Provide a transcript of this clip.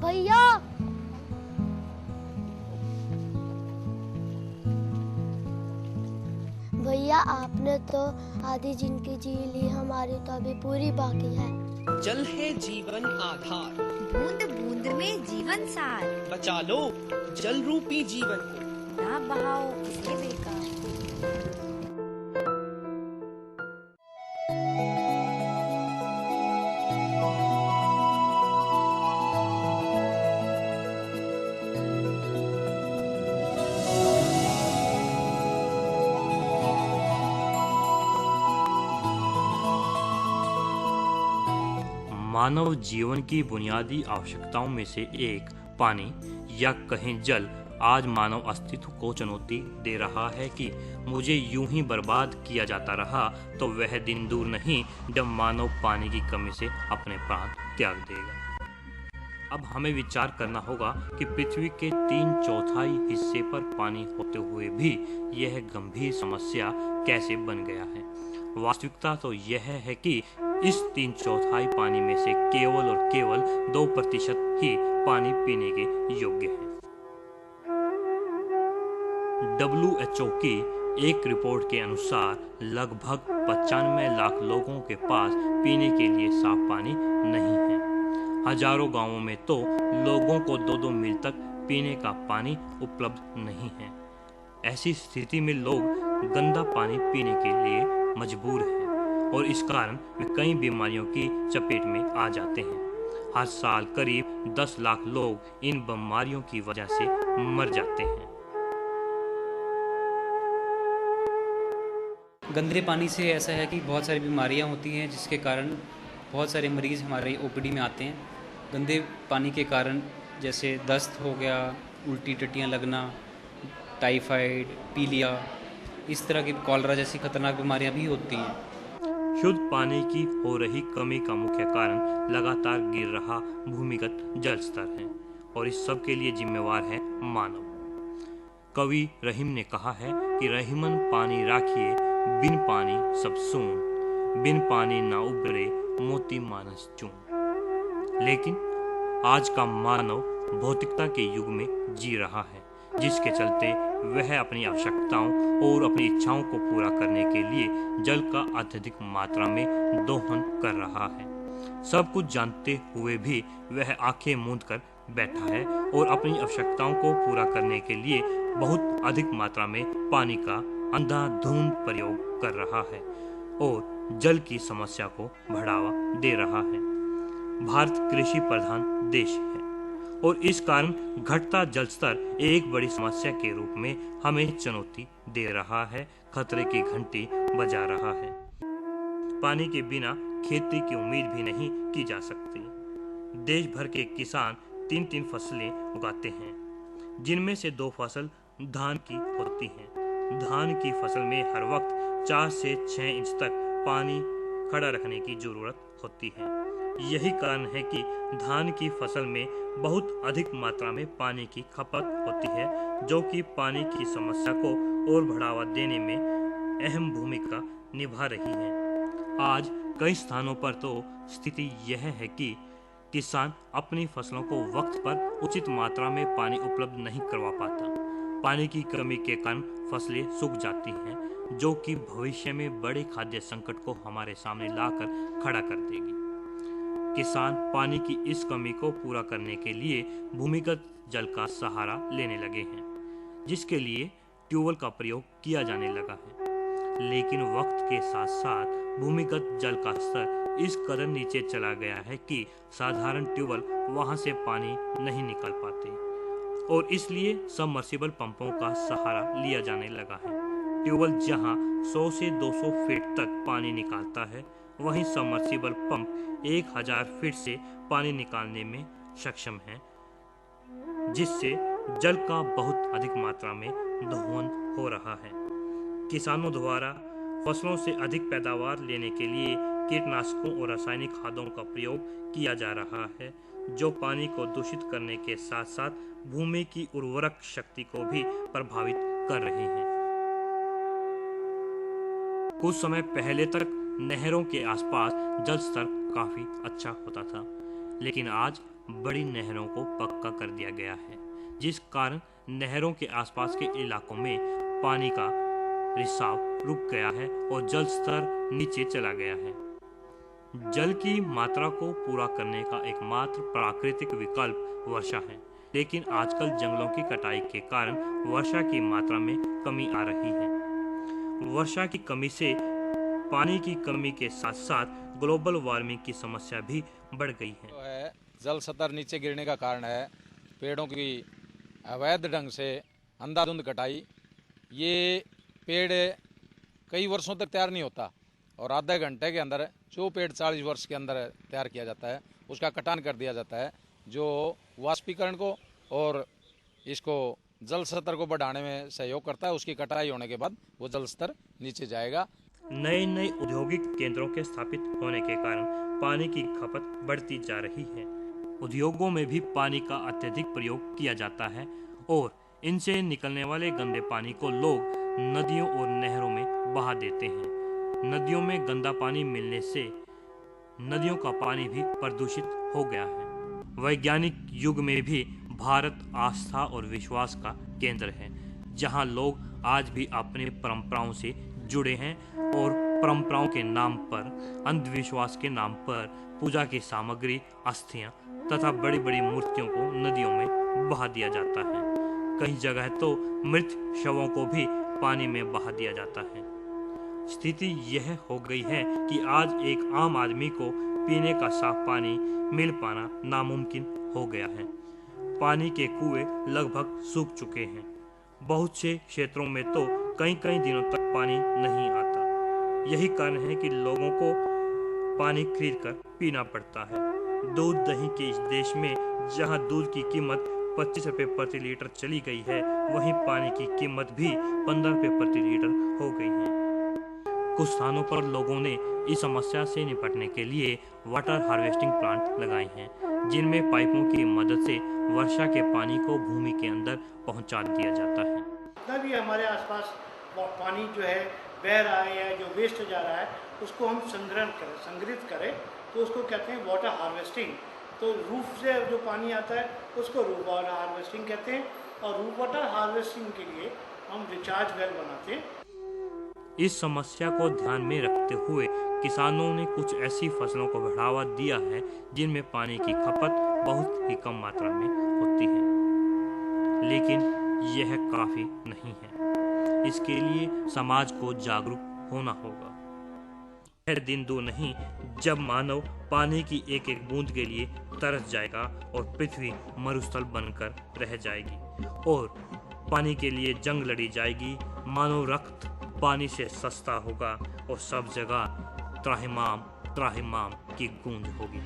भैया भैया आपने तो आधी जिंदगी जी ली, हमारी तो अभी पूरी बाकी है। जल है जीवन आधार, बूंद बूंद में जीवन सार, बचा लो जल रूपी जीवन को, ना बहाओ इसे बेकार। मानव जीवन की बुनियादी आवश्यकताओं में से एक पानी या कहें जल आज मानव अस्तित्व को चुनौती दे रहा है कि मुझे यूं ही बर्बाद किया जाता रहा तो वह दिन दूर नहीं जब मानव पानी की कमी से अपने प्राण त्याग देगा। अब हमें विचार करना होगा कि पृथ्वी के 3/4 हिस्से पर पानी होते हुए भी यह गंभीर समस्या कैसे बन गया है। वास्तविकता तो यह है कि इस 3/4 पानी में से केवल और केवल 2% ही पानी पीने के योग्य है। WHO की एक रिपोर्ट के अनुसार लगभग 95 लाख लोगों के पास पीने के लिए साफ पानी नहीं है। हजारों गांवों में तो लोगों को 2-2 मील तक पीने का पानी उपलब्ध नहीं है। ऐसी स्थिति में लोग गंदा पानी पीने के लिए मजबूर हैं और इस कारण वे कई बीमारियों की चपेट में आ जाते हैं। हर साल करीब 10 लाख लोग इन बीमारियों की वजह से मर जाते हैं। गंदे पानी से ऐसा है कि बहुत सारी बीमारियां होती हैं, जिसके कारण बहुत सारे मरीज़ हमारे ओपीडी में आते हैं। गंदे पानी के कारण जैसे दस्त हो गया, उल्टी टट्टियाँ लगना, टाइफाइड, पीलिया, इस तरह की कॉलरा जैसी खतरनाक बीमारियां भी होती हैं। शुद्ध पानी की हो रही कमी का मुख्य कारण लगातार गिर रहा भूमिगत जल स्तर है और इस सब के लिए जिम्मेवार है मानव। कवि रहीम ने कहा है कि रहीमन पानी राखिए, बिन पानी सब सून, बिन पानी ना उबरे मोती मानस चून। लेकिन आज का मानव भौतिकता के युग में जी रहा है, जिसके चलते वह अपनी आवश्यकताओं और अपनी इच्छाओं को पूरा करने के लिए जल का अत्यधिक मात्रा में दोहन कर रहा है। सब कुछ जानते हुए भी वह आंखें मूंद कर बैठा है और अपनी आवश्यकताओं को पूरा करने के लिए बहुत अधिक मात्रा में पानी का अंधाधुंध प्रयोग कर रहा है और जल की समस्या को बढ़ावा दे रहा है। भारत कृषि प्रधान देश है और इस कारण घटता जल स्तर एक बड़ी समस्या के रूप में हमें चुनौती दे रहा है, खतरे की घंटी बजा रहा है। पानी के बिना खेती की उम्मीद भी नहीं की जा सकती। देश भर के किसान 3-3 फसलें उगाते हैं, जिनमें से 2 फसल धान की होती हैं। धान की फसल में हर वक्त 4 से 6 इंच तक पानी खड़ा रखने की जरूरत होती है। यही कारण है कि धान की फसल में बहुत अधिक मात्रा में पानी की खपत होती है, जो कि पानी की समस्या को और बढ़ावा देने में अहम भूमिका निभा रही है। आज कई स्थानों पर तो स्थिति यह है कि किसान अपनी फसलों को वक्त पर उचित मात्रा में पानी उपलब्ध नहीं करवा पाता। पानी की कमी के कारण फसलें सूख जाती हैं, जो कि भविष्य में बड़े खाद्य संकट को हमारे सामने लाकर खड़ा कर देगी। किसान पानी की इस कमी को पूरा करने के लिए भूमिगत जल का सहारा लेने लगे हैं, जिसके लिए ट्यूबवेल का प्रयोग किया जाने लगा है। लेकिन वक्त के साथ साथ भूमिगत जल का स्तर इस कदर नीचे चला गया है कि साधारण ट्यूबवेल वहां से पानी नहीं निकाल पाते और इसलिए सबमर्सिबल पंपों का सहारा लिया जाने लगा है। ट्यूबवेल जहां 100 से 200 फीट तक पानी निकालता है, वहीं सबमर्सिबल पंप 1000 फीट से पानी निकालने में सक्षम है, जिससे जल का बहुत अधिक मात्रा में दोहन हो रहा है। किसानों द्वारा फसलों से अधिक पैदावार लेने के लिए कीटनाशकों और रासायनिक खादों का प्रयोग किया जा रहा है, जो पानी को दूषित करने के साथ साथ भूमि की उर्वरक शक्ति को भी प्रभावित कर रही हैं। कुछ समय पहले तक नहरों के आसपास जल स्तर काफी अच्छा होता था, लेकिन आज बड़ी नहरों को पक्का कर दिया गया है, जिस कारण नहरों के आसपास के इलाकों में पानी का रिसाव रुक गया है और जल स्तर नीचे चला गया है। जल की मात्रा को पूरा करने का एकमात्र प्राकृतिक विकल्प वर्षा है, लेकिन आजकल जंगलों की कटाई के कारण वर्षा की मात्रा में कमी आ रही है। वर्षा की कमी से पानी की कमी के साथ साथ ग्लोबल वार्मिंग की समस्या भी बढ़ गई है। जल स्तर नीचे गिरने का कारण है पेड़ों की अवैध ढंग से अंधाधुंध कटाई। ये पेड़ कई वर्षों तक तैयार नहीं होता और आधे घंटे के अंदर जो पेड़ 40 वर्ष के अंदर तैयार किया जाता है उसका कटान कर दिया जाता है, जो वाष्पीकरण को और इसको जल स्तर को बढ़ाने में सहयोग करता है। उसकी कटाई होने के बाद वो जल स्तर नीचे जाएगा। नए नए औद्योगिक केंद्रों के स्थापित होने के कारण पानी की खपत बढ़ती जा रही है। उद्योगों में भी पानी का अत्यधिक प्रयोग किया जाता है और इनसे निकलने वाले गंदे पानी को लोग नदियों और नहरों में बहा देते हैं। नदियों में गंदा पानी मिलने से नदियों का पानी भी प्रदूषित हो गया है। वैज्ञानिक युग में भी भारत आस्था और विश्वास का केंद्र है, जहां लोग आज भी अपनी परंपराओं से जुड़े हैं और परंपराओं के नाम पर, अंधविश्वास के नाम पर पूजा की सामग्री, अस्थियां तथा बड़ी बड़ी मूर्तियों को नदियों में बहा दिया जाता है। कई जगह तो मृत शवों को भी पानी में बहा दिया जाता है। स्थिति यह हो गई है कि आज एक आम आदमी को पीने का साफ पानी मिल पाना नामुमकिन हो गया है। पानी के कुएं लगभग सूख चुके हैं। बहुत से क्षेत्रों में तो कई कई दिनों तक पानी नहीं आता। यही कारण है कि लोगों को पानी खरीदकर पीना पड़ता है। दूध दही के इस देश में जहां दूध की कीमत 25 रुपये प्रति लीटर चली गई है, वहीं पानी की कीमत भी 15 रुपये प्रति लीटर हो गई है। कुछ स्थानों पर लोगों ने इस समस्या से निपटने के लिए वाटर हार्वेस्टिंग प्लांट लगाए हैं, जिनमें पाइपों की मदद से वर्षा के पानी को भूमि के अंदर पहुंचा दिया जाता है। जितना भी हमारे आसपास पानी जो है बह रहा है या जो वेस्ट जा रहा है, उसको हम संग्रहित करें तो उसको कहते हैं वाटर हार्वेस्टिंग। तो रूफ से जो पानी आता है उसको रूफ वाटर हार्वेस्टिंग कहते हैं, और रूफ वाटर हार्वेस्टिंग के लिए हम रिचार्ज वेल बनाते हैं। इस समस्या को ध्यान में रखते हुए किसानों ने कुछ ऐसी फसलों को बढ़ावा दिया है जिनमें पानी की खपत बहुत ही कम मात्रा में होती है, लेकिन यह काफी नहीं है। इसके लिए समाज को जागरूक होना होगा। यह दिन दूर नहीं जब मानव पानी की एक एक बूंद के लिए तरस जाएगा और पृथ्वी मरुस्थल बनकर रह जाएगी और पानी के लिए जंग लड़ी जाएगी। मानव रक्त पानी से सस्ता होगा और सब जगह त्राहिमाम त्राहिमाम की गूंज होगी।